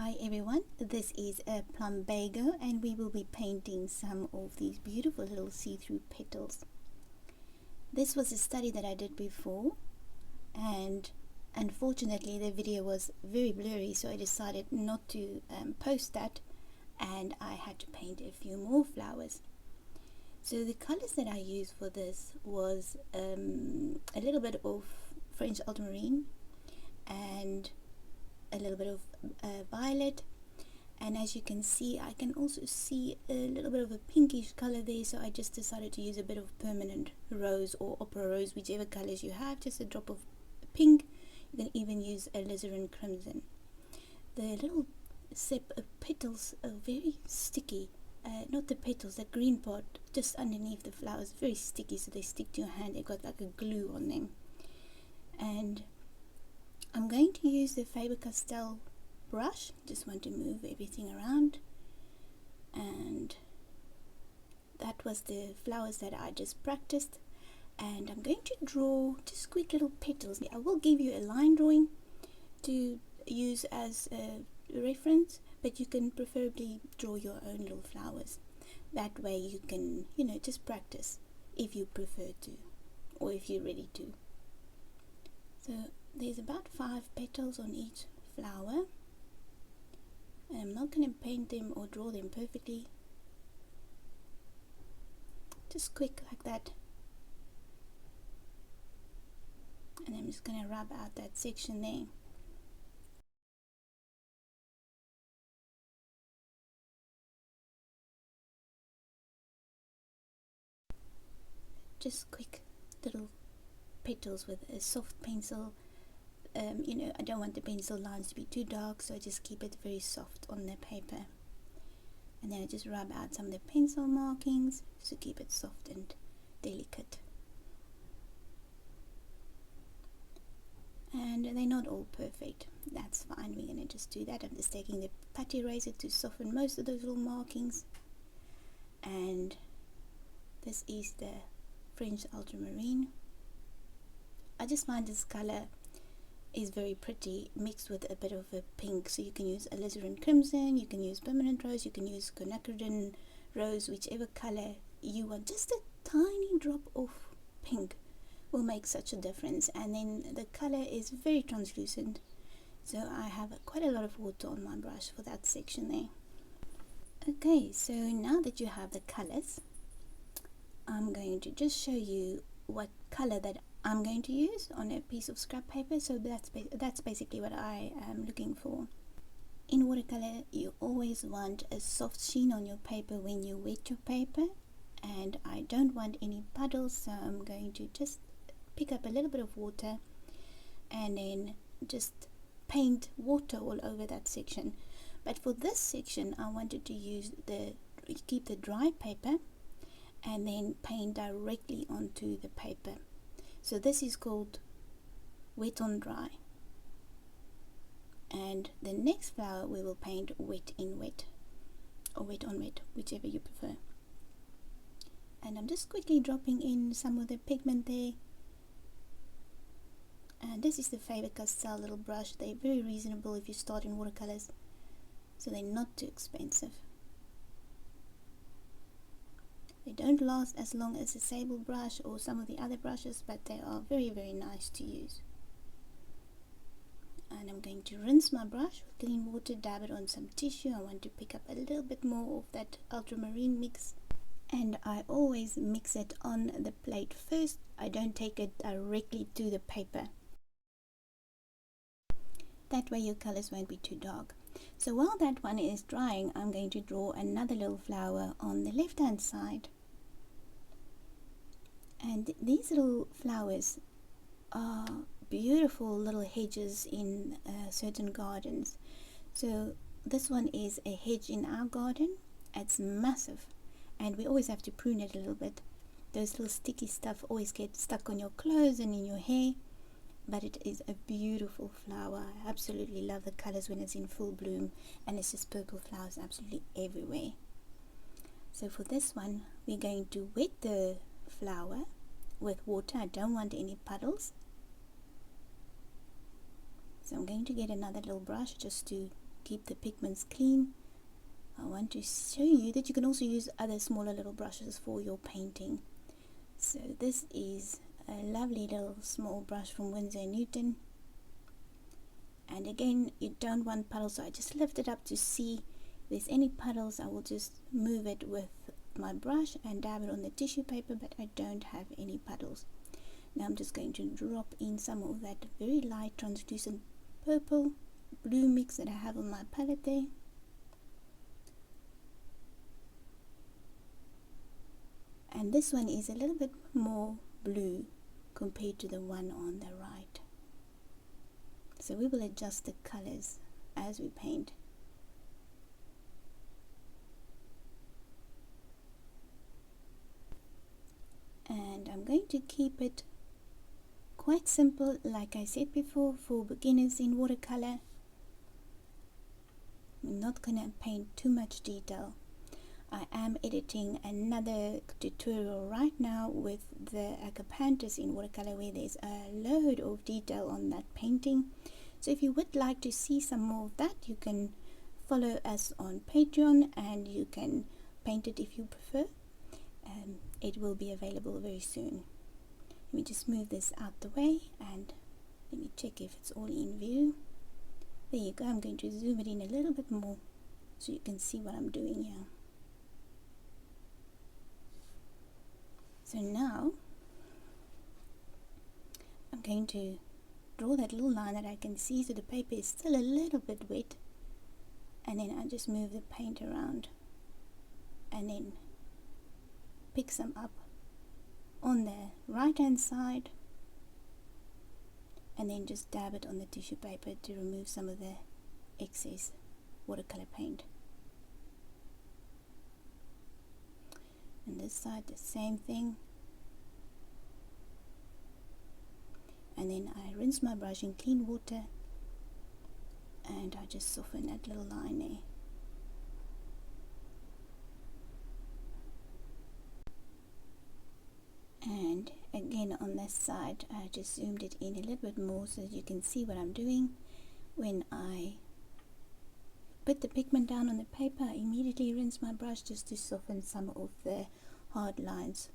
Hi everyone, this is a Plumbago and we will be painting some of these beautiful little see-through petals. This was a study that I did before and unfortunately the video was very blurry, so I decided not to post that, and I had to paint a few more flowers. So the colors that I used for this was a little bit of French ultramarine and a little bit of violet, and as you can see I can also see a little bit of a pinkish color there, so I just decided to use a bit of permanent rose or opera rose, whichever colors you have, just a drop of pink. You can even use alizarin crimson. The little petals are very sticky, not the petals, the green part just underneath the flowers, very sticky, so they stick to your hand. They've got like a glue on them. And I'm going to use the Faber-Castell brush. Just want to move everything around, and that was the flowers that I just practiced, and I'm going to draw just quick little petals. I will give you a line drawing to use as a reference, but you can preferably draw your own little flowers. That way you can, just practice if you prefer to, or if you're ready to. So there's about 5 petals on each flower, and I'm not going to paint them or draw them perfectly, just quick like that. And I'm just going to rub out that section there. Just quick little petals with a soft pencil. I don't want the pencil lines to be too dark, so I just keep it very soft on the paper, and then I just rub out some of the pencil markings just to keep it soft and delicate. And they're not all perfect, that's fine, we're going to just do that. I'm just taking the putty eraser to soften most of those little markings, and this is the French ultramarine. I just find this color is very pretty mixed with a bit of a pink, so you can use alizarin crimson, you can use permanent rose, you can use quinacridone rose, whichever color you want. Just a tiny drop of pink will make such a difference, and then the color is very translucent, so I have quite a lot of water on my brush for that section there. Okay, so now that you have the colors, I'm going to just show you what color that I'm going to use on a piece of scrap paper. So that's basically what I am looking for. In watercolor, you always want a soft sheen on your paper when you wet your paper, and I don't want any puddles, so I'm going to just pick up a little bit of water and then just paint water all over that section. But for this section I wanted to use keep the dry paper and then paint directly onto the paper. So this is called wet on dry, and the next flower we will paint wet in wet, or wet on wet, whichever you prefer. And I'm just quickly dropping in some of the pigment there, and this is the Faber-Castell little brush. They're very reasonable if you start in watercolors, so they're not too expensive. They don't last as long as a sable brush or some of the other brushes, but they are very, very nice to use. And I'm going to rinse my brush with clean water, dab it on some tissue. I want to pick up a little bit more of that ultramarine mix, and I always mix it on the plate first. I don't take it directly to the paper. That way your colors won't be too dark. So while that one is drying, I'm going to draw another little flower on the left hand side. And these little flowers are beautiful little hedges in certain gardens. So this one is a hedge in our garden. It's massive, and we always have to prune it a little bit. Those little sticky stuff always gets stuck on your clothes and in your hair, but it is a beautiful flower. I absolutely love the colors when it's in full bloom, and it's just purple flowers absolutely everywhere. So for this one we're going to wet the flower with water. I don't want any puddles, so I'm going to get another little brush just to keep the pigments clean, I want to show you that you can also use other smaller little brushes for your painting. So this is a lovely little small brush from Winsor & Newton, and again, you don't want puddles, so I just lift it up to see if there's any puddles. I will just move it with my brush and dab it on the tissue paper, but I don't have any puddles. Now I'm just going to drop in some of that very light translucent purple blue mix that I have on my palette there. And this one is a little bit more blue compared to the one on the right. So we will adjust the colors as we paint. And I'm going to keep it quite simple, like I said before, for beginners in watercolor. I'm not going to paint too much detail. I am editing another tutorial right now with the Agapanthus in watercolor, where there's a load of detail on that painting. So if you would like to see some more of that, you can follow us on Patreon and you can paint it if you prefer. It will be available very soon. Let me just move this out the way and let me check if it's all in view. There you go. I'm going to zoom it in a little bit more so you can see what I'm doing here. So now I'm going to draw that little line that I can see, so the paper is still a little bit wet, and then I just move the paint around and then pick some up on the right hand side and then just dab it on the tissue paper to remove some of the excess watercolor paint. And this side the same thing, and then I rinse my brush in clean water and I just soften that little line there. And again on this side I just zoomed it in a little bit more so that you can see what I'm doing. When I put the pigment down on the paper, I immediately rinse my brush just to soften some of the hard lines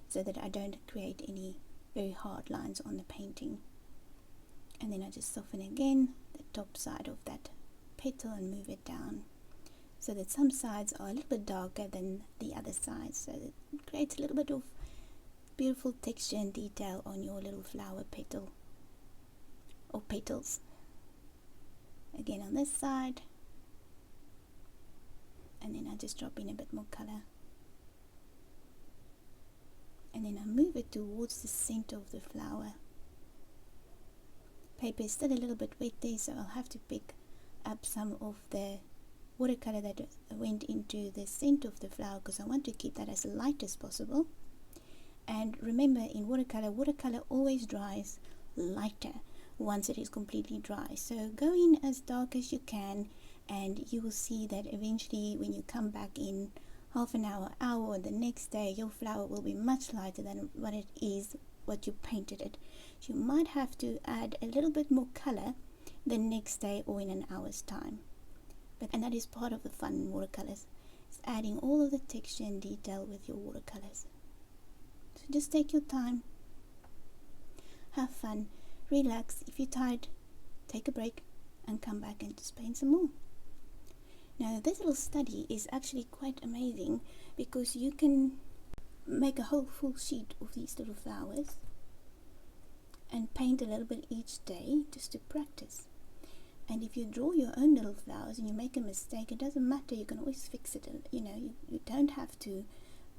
so that I don't create any very hard lines on the painting. And then I just soften again the top side of that petal and move it down so that some sides are a little bit darker than the other sides, so that it creates a little bit of beautiful texture and detail on your little flower petal or petals. Again on this side, and then I just drop in a bit more color, and then I move it towards the center of the flower. Paper is still a little bit wet there, so I'll have to pick up some of the watercolor that went into the center of the flower because I want to keep that as light as possible. And remember, in watercolor always dries lighter once it is completely dry. So go in as dark as you can, and you will see that eventually when you come back in half an hour, or the next day, your flower will be much lighter than what it is, what you painted it. So you might have to add a little bit more color the next day or in an hour's time. And that is part of the fun in watercolors. It's adding all of the texture and detail with your watercolors. So just take your time, have fun, relax. If you're tired, take a break and come back and just paint some more. Now this little study is actually quite amazing because you can make a whole full sheet of these little flowers and paint a little bit each day just to practice. And if you draw your own little flowers and you make a mistake, it doesn't matter, you can always fix it. You know, you don't have to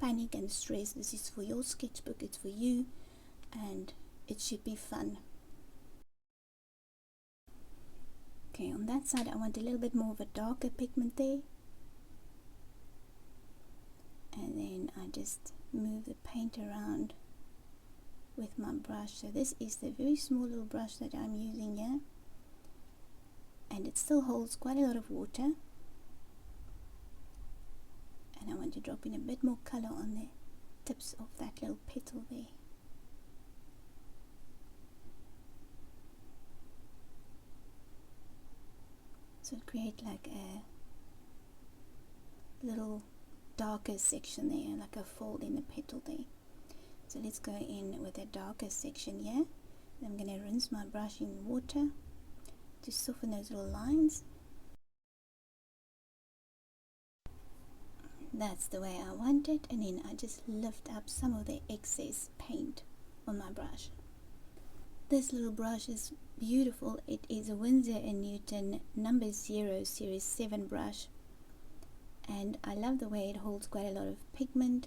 panic and stress. This is for your sketchbook, it's for you, and it should be fun. Okay, on that side I want a little bit more of a darker pigment there, and then I just move the paint around with my brush. So this is the very small little brush that I'm using here, and it still holds quite a lot of water, and I want to drop in a bit more color on the tips of that little petal there. So create like a little darker section there, like a fold in the petal there. So let's go in with a darker section here. I'm going to rinse my brush in water to soften those little lines. That's the way I want it, and then I just lift up some of the excess paint on my brush. This little brush is beautiful. It is a Winsor & Newton number 0 series 7 brush, and I love the way it holds quite a lot of pigment.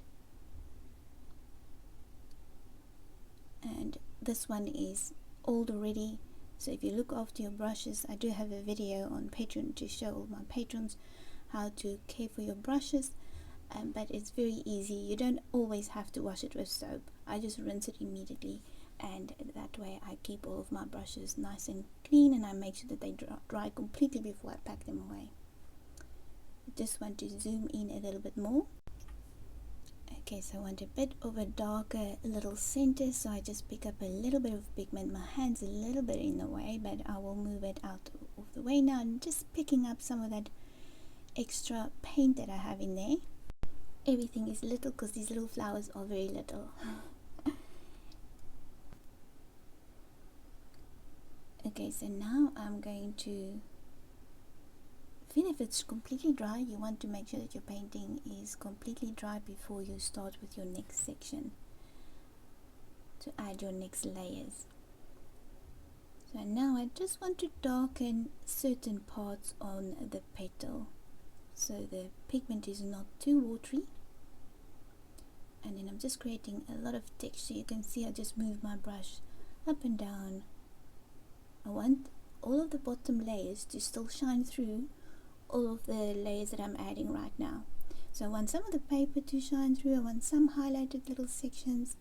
And this one is old already, so if you look after your brushes, I do have a video on Patreon to show all my patrons how to care for your brushes, but it's very easy. You don't always have to wash it with soap. I just rinse it immediately, and that way I keep all of my brushes nice and clean, and I make sure that they dry completely before I pack them away. I just want to zoom in a little bit more. Okay, so I want a bit of a darker little center, so I just pick up a little bit of pigment. My hand's a little bit in the way, but I will move it out of the way now. I'm just picking up some of that extra paint that I have in there. Everything is little because these little flowers are very little. Okay, so now I'm going to, even if it's completely dry, you want to make sure that your painting is completely dry before you start with your next section to add your next layers. So now I just want to darken certain parts on the petal so the pigment is not too watery, and then I'm just creating a lot of texture. You can see I just move my brush up and down. I want all of the bottom layers to still shine through all of the layers that I'm adding right now. So I want some of the paper to shine through, I want some highlighted little sections,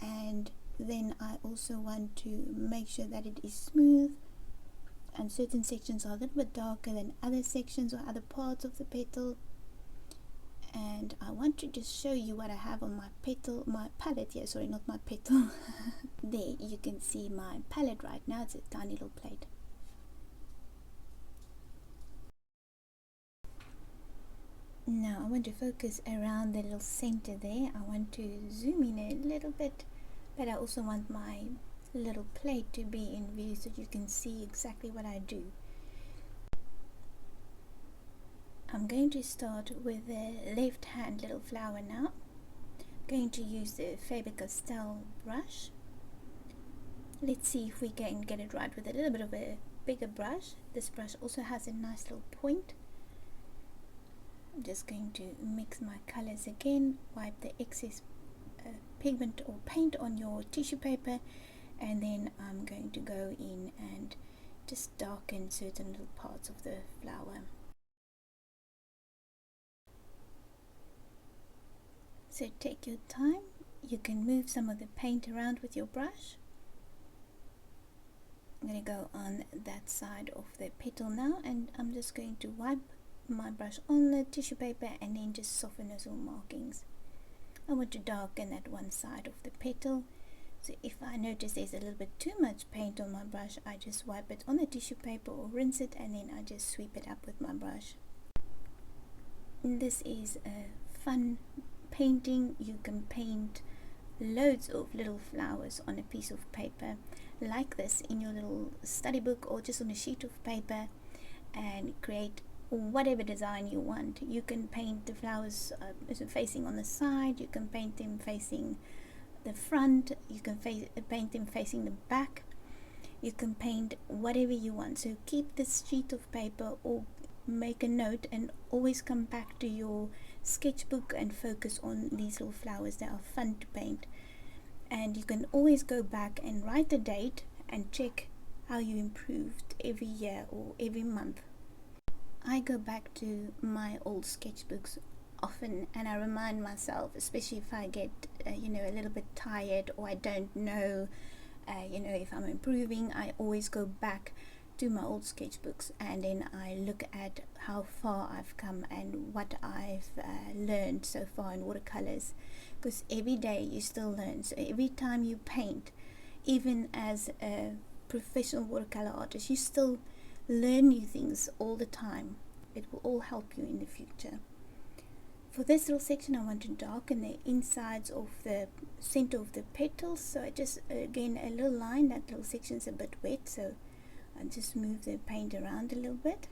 and then I also want to make sure that it is smooth, and certain sections are a little bit darker than other sections or other parts of the petal. And I want to just show you what I have on my petal, my palette here, sorry, not my petal. There you can see my palette right now. It's a tiny little plate. Now I want to focus around the little center there. I want to zoom in a little bit, but I also want my little plate to be in view so you can see exactly what I do. I'm going to start with the left hand little flower now. I'm going to use the Faber-Castell brush. Let's see if we can get it right with a little bit of a bigger brush. This brush also has a nice little point. I'm just going to mix my colors again, wipe the excess pigment or paint on your tissue paper, and then I'm going to go in and just darken certain little parts of the flower. So take your time. You can move some of the paint around with your brush. I'm going to go on that side of the petal now, and I'm just going to wipe my brush on the tissue paper and then just soften those little markings. I want to darken that one side of the petal, so if I notice there's a little bit too much paint on my brush, I just wipe it on the tissue paper or rinse it, and then I just sweep it up with my brush. This is a fun painting. You can paint loads of little flowers on a piece of paper like this in your little study book or just on a sheet of paper and create whatever design you want. You can paint the flowers facing on the side, you can paint them facing the front, you can paint them facing the back, you can paint whatever you want. So keep this sheet of paper or make a note and always come back to your sketchbook and focus on these little flowers. They are fun to paint, and you can always go back and write the date and check how you improved every year or every month. I go back to my old sketchbooks often, and I remind myself, especially if I get a little bit tired or I don't know if I'm improving, I always go back to my old sketchbooks and then I look at how far I've come and what I've learned so far in watercolors, because every day you still learn. So every time you paint, even as a professional watercolor artist, you still learn new things all the time. It will all help you in the future. For this little section, I want to darken the insides of the center of the petals. So I just, again, a little line. That little section is a bit wet, so I just move the paint around a little bit.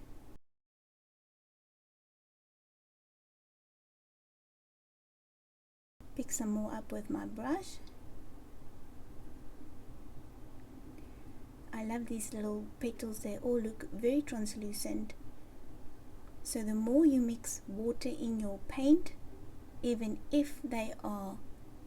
Pick some more up with my brush. I love these little petals. They all look very translucent. So the more you mix water in your paint, even if they are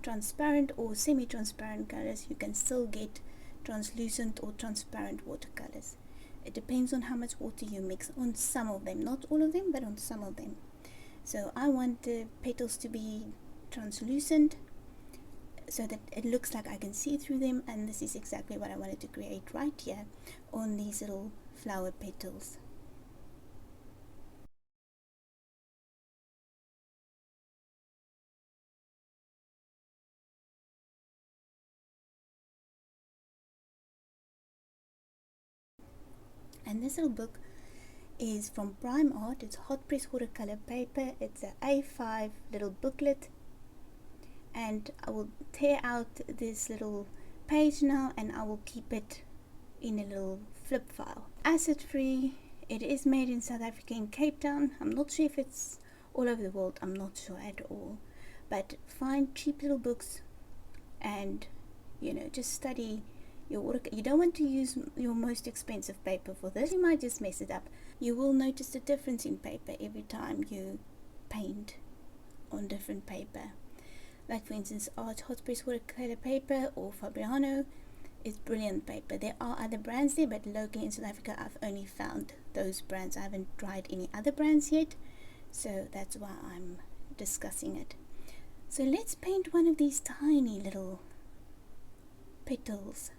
transparent or semi-transparent colors, you can still get translucent or transparent watercolors. It depends on how much water you mix on some of them, not all of them, but on some of them. So I want the petals to be translucent so that it looks like I can see through them, and this is exactly what I wanted to create right here on these little flower petals. And this little book is from Prime Art. It's hot press watercolor paper. It's an A5 little booklet, and I will tear out this little page now and I will keep it in a little flip file. Acid free. It is made in South Africa, in Cape Town. I'm not sure if it's all over the world, I'm not sure at all, but find cheap little books and just study your watercolor. You don't want to use your most expensive paper for this. You might just mess it up. You will notice the difference in paper every time you paint on different paper. Like for instance, Art Hot Press Watercolor paper or Fabriano is brilliant paper. There are other brands there, but locally in South Africa I've only found those brands. I haven't tried any other brands yet, so that's why I'm discussing it. So let's paint one of these tiny little petals.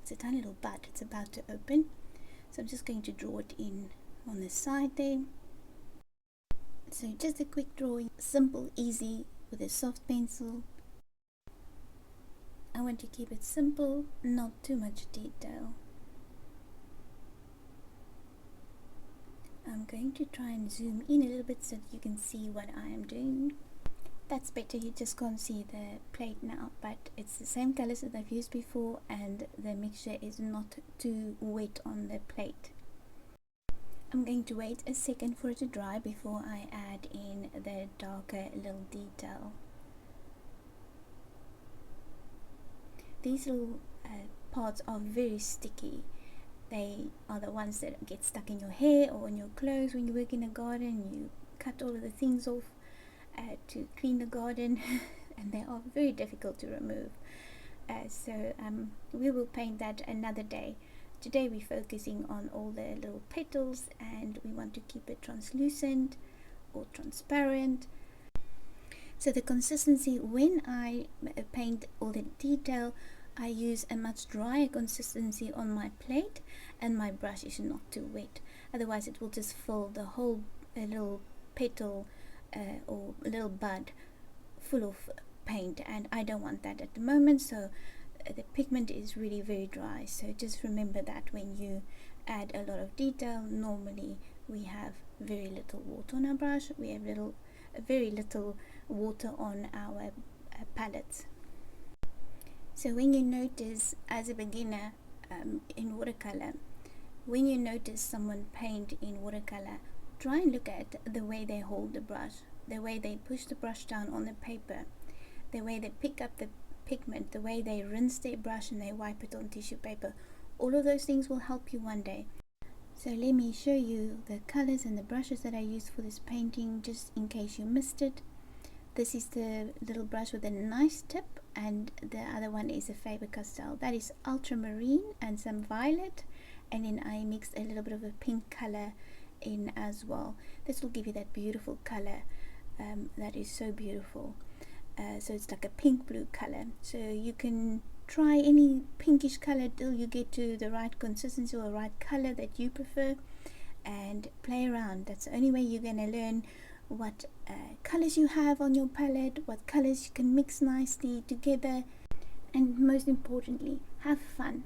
It's a tiny little bud. It's about to open, so I'm just going to draw it in on the side there. So just a quick drawing, simple, easy, with a soft pencil. I want to keep it simple, not too much detail. I'm going to try and zoom in a little bit so that you can see what I am doing. That's better. You just can't see the plate now, but it's the same colors that I've used before, and the mixture is not too wet on the plate. I'm going to wait a second for it to dry before I add in the darker little detail. These little parts are very sticky. They are the ones that get stuck in your hair or on your clothes when you work in a garden. You cut all of the things off to clean the garden and they are very difficult to remove. So we will paint that another day. Today we're focusing on all the little petals, and we want to keep it translucent or transparent. So the consistency, when I paint all the detail, I use a much drier consistency on my plate, and my brush is not too wet. Otherwise it will just fill the whole little petal or little bud full of paint, and I don't want that at the moment. So the pigment is really very dry, so just remember that when you add a lot of detail, normally we have very little water on our brush, we have very little water on our palettes. So when you notice, as a beginner in watercolor, when you notice someone paint in watercolor, try and look at the way they hold the brush, the way they push the brush down on the paper, the way they pick up the pigment, the way they rinse their brush and they wipe it on tissue paper. All of those things will help you one day. So let me show you the colors and the brushes that I used for this painting, just in case you missed it. This is the little brush with a nice tip, and the other one is a Faber-Castell. That is ultramarine and some violet, and then I mixed a little bit of a pink color in as well. This will give you that beautiful color that is so beautiful. So it's like a pink blue color, so you can try any pinkish color till you get to the right consistency or right color that you prefer, and play around. That's the only way you're going to learn what colors you have on your palette, what colors you can mix nicely together, and most importantly, have fun.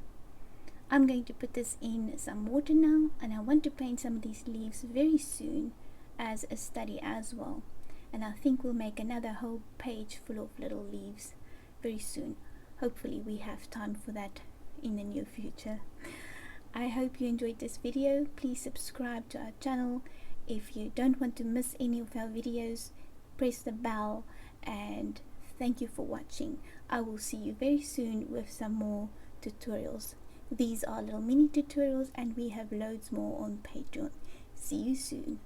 I'm going to put this in some water now, and I want to paint some of these leaves very soon as a study as well. And I think we'll make another whole page full of little leaves very soon. Hopefully we have time for that in the near future. I hope you enjoyed this video. Please subscribe to our channel. If you don't want to miss any of our videos, press the bell, and thank you for watching. I will see you very soon with some more tutorials. These are little mini tutorials, and we have loads more on Patreon. See you soon.